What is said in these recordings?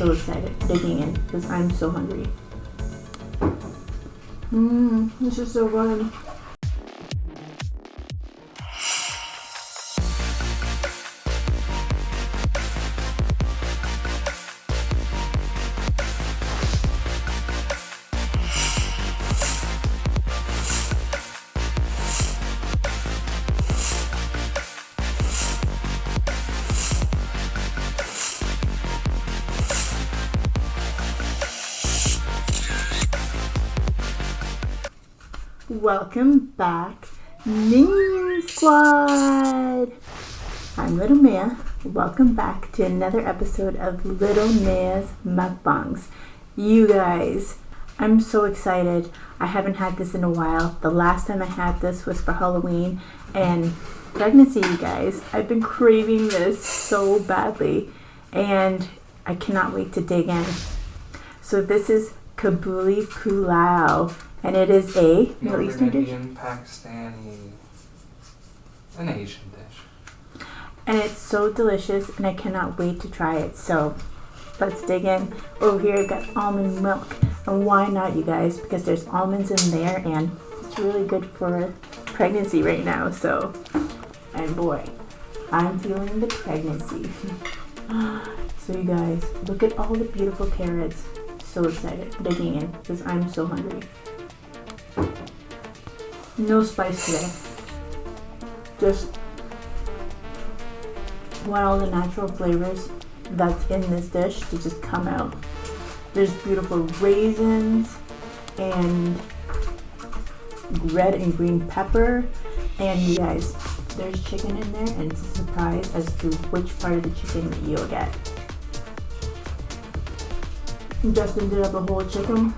so excited digging in because I'm so hungry. This is so good. Welcome back, Minion Squad! I'm Lil Mea. Welcome back to another episode of Lil Mea's Mukbangs. You guys, I'm so excited. I haven't had this in a while. The last time I had this was for Halloween and pregnancy, you guys. I've been craving this so badly and I cannot wait to dig in. So this is Chicken Pulao. And it is a Middle Eastern dish? Indian, Pakistani, an Asian dish. And it's so delicious and I cannot wait to try it. So let's dig in. Over here I've got almond milk. And why not, you guys? Because there's almonds in there and it's really good for pregnancy right now. So, and boy, I'm feeling the pregnancy. So you guys, look at all the beautiful carrots. So excited digging in because I'm so hungry. No spice today. Just want all the natural flavors that's in this dish to just come out. There's beautiful raisins and red and green pepper. And you guys, there's chicken in there and it's a surprise as to which part of the chicken that you'll get. Justin did up a whole chicken.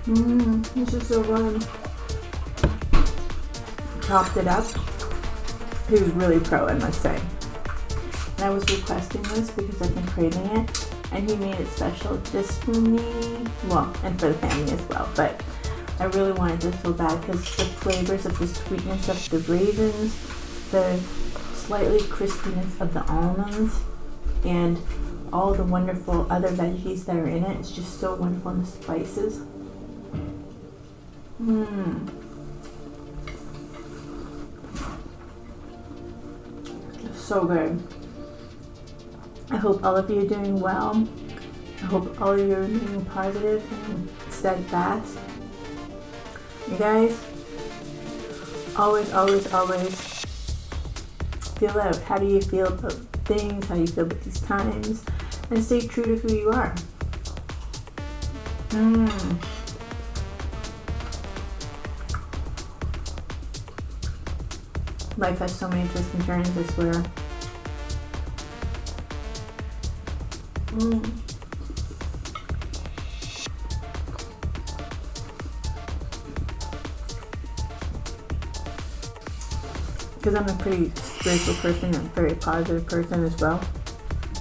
This is so good. Chopped it up. He was really pro, I must say. And I was requesting this because I've been craving it. And he made it special just for me. Well, and for the family as well. But I really wanted this so bad because the flavors of the sweetness of the raisins, the slightly crispiness of the almonds, and all the wonderful other veggies that are in it. It's just so wonderful, and the spices. So good. I hope all of you are doing well. I hope all of you are remaining positive and steadfast. You guys, always feel out. How do you feel about things? How do you feel about these times? And stay true to who you are. Life has so many twists and turns, I swear. Because I'm a pretty spiritual person and a very positive person as well.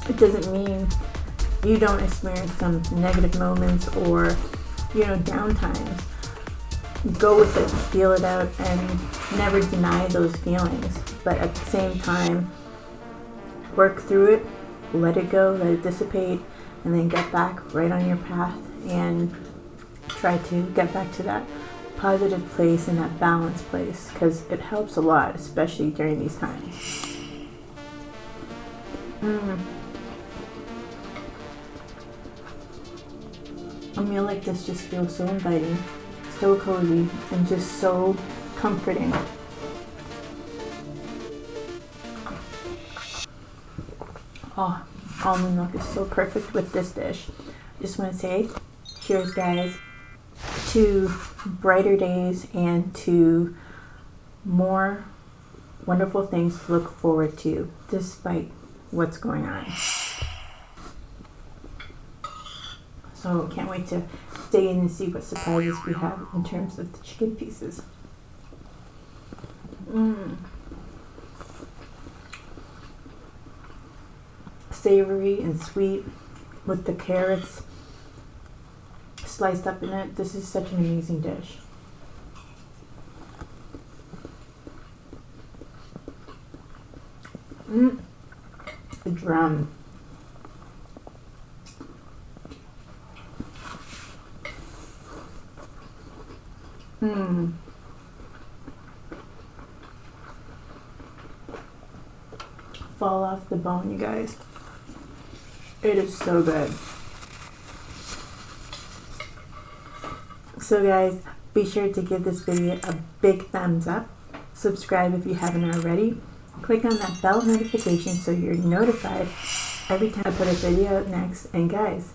It doesn't mean you don't experience some negative moments or, down times. Go with it, feel it out, and never deny those feelings. But at the same time, work through it, let it go, let it dissipate, and then get back right on your path and try to get back to that positive place and that balanced place, because it helps a lot, especially during these times. A meal like this just feels so inviting, so cozy, and just so comforting. Oh, almond milk is so perfect with this dish. Just want to say, cheers guys, to brighter days and to more wonderful things to look forward to despite what's going on. So can't wait to stay in and see what surprises we have in terms of the chicken pieces. Savory and sweet with the carrots sliced up in it. This is such an amazing dish. The drum. Mmm. Fall off the bone, you guys. It is so good. So guys, be sure to give this video a big thumbs up. Subscribe if you haven't already. Click on that bell notification so you're notified every time I put a video out next. And guys,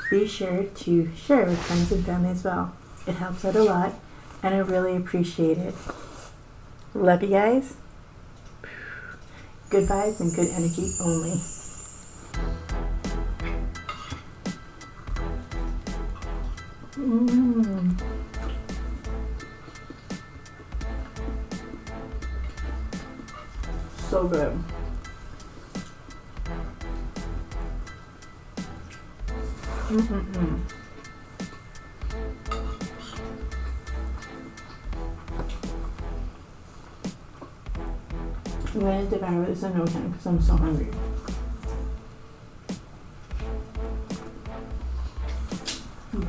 be sure to share with friends and family as well. It helps out a lot and I really appreciate it. Love you guys. Good vibes and good energy only. Mmm. So good. Mm-mm-mm. I'm gonna devour this in no time because I'm so hungry.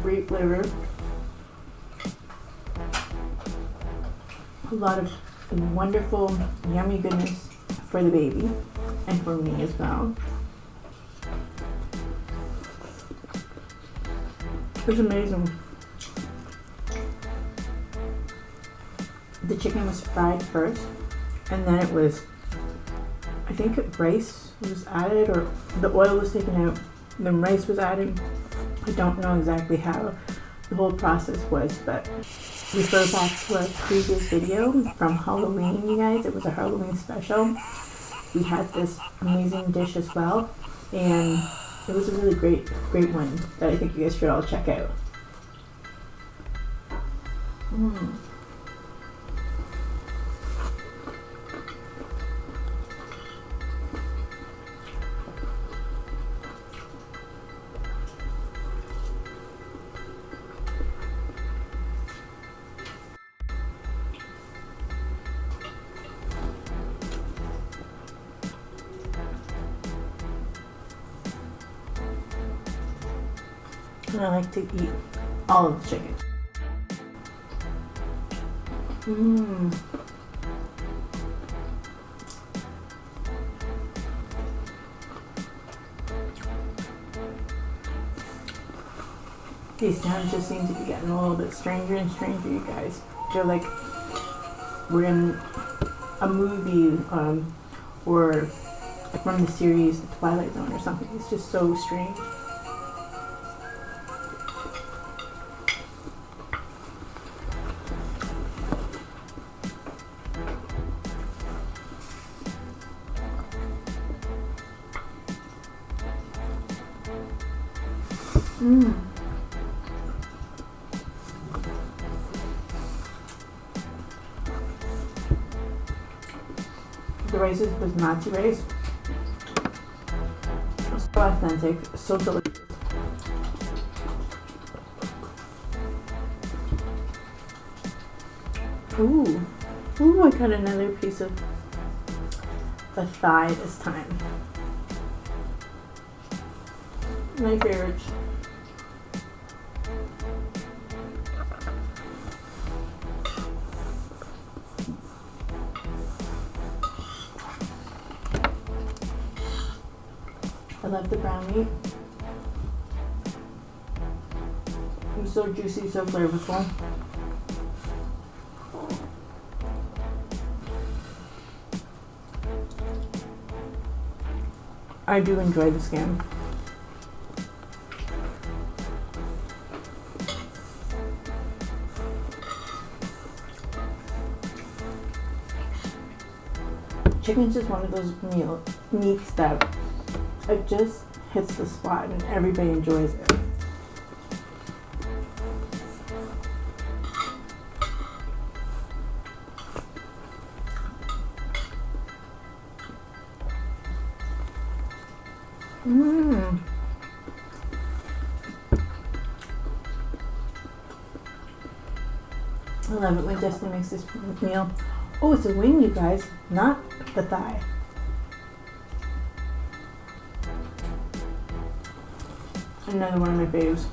Great flavor. A lot of wonderful, yummy goodness for the baby and for me as well. It's amazing. The chicken was fried first and then it was, I think rice was added or the oil was taken out, then rice was added. I don't know exactly how the whole process was, but refer back to our previous video from Halloween, you guys. It was a Halloween special. We had this amazing dish as well, and it was a really great one that I think you guys should all check out. Mm. And I like to eat all of the chicken. Mmm. These times just seem to be getting a little bit stranger and stranger, you guys. I feel like we're in a movie or from the series The Twilight Zone or something. It's just so strange. Mmm. The rice is basmati rice. So authentic, so delicious. Ooh. Ooh, I got another piece of the thigh this time. My favorite. I love the brown meat. It's so juicy, so flavorful. I do enjoy the skin. Chicken's just one of those meats that it just hits the spot and everybody enjoys it. Mmm. I love it when Justin makes this meal. Oh, it's a wing, you guys, not the thigh. Another one of my faves.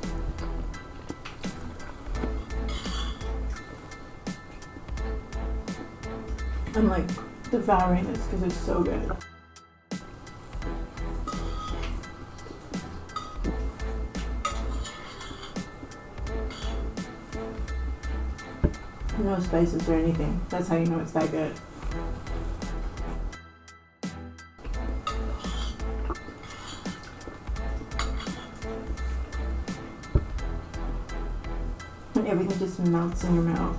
I'm like devouring this because it's so good. No spices or anything. That's how you know it's that good. And everything just melts in your mouth.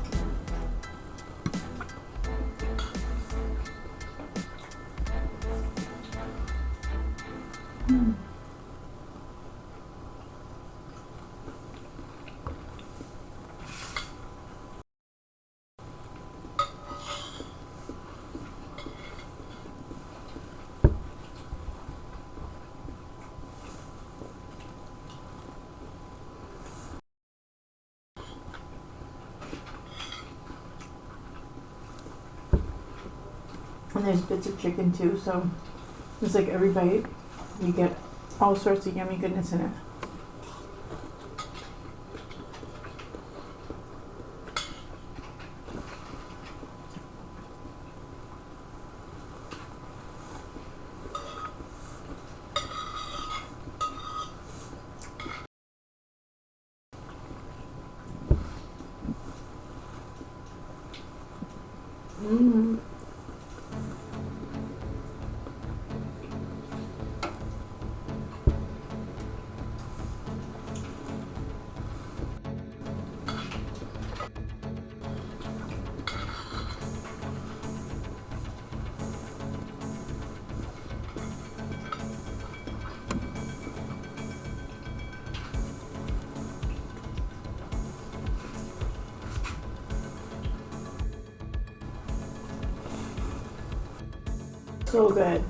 And there's bits of chicken too, so it's like every bite you get all sorts of yummy goodness in it. Mmm. So good.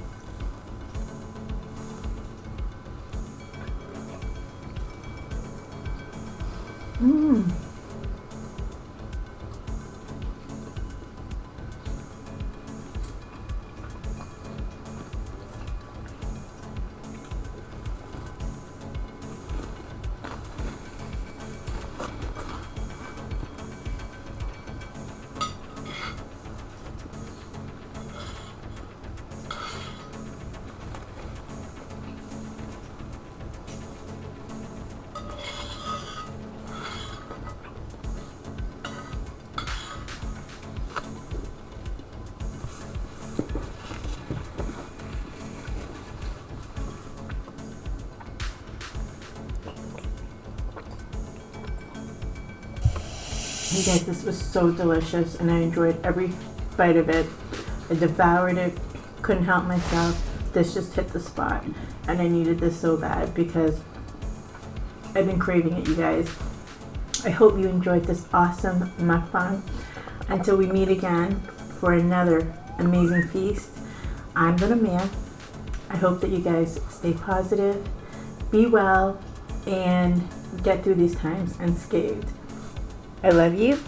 Mmm. You guys, this was so delicious and I enjoyed every bite of it. I devoured it, couldn't help myself. This just hit the spot and I needed this so bad because I've been craving it, you guys. I hope you enjoyed this awesome mukbang. Until we meet again for another amazing feast, I'm Lil Mea. I hope that you guys stay positive, be well, and get through these times unscathed. I love you.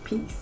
Peace.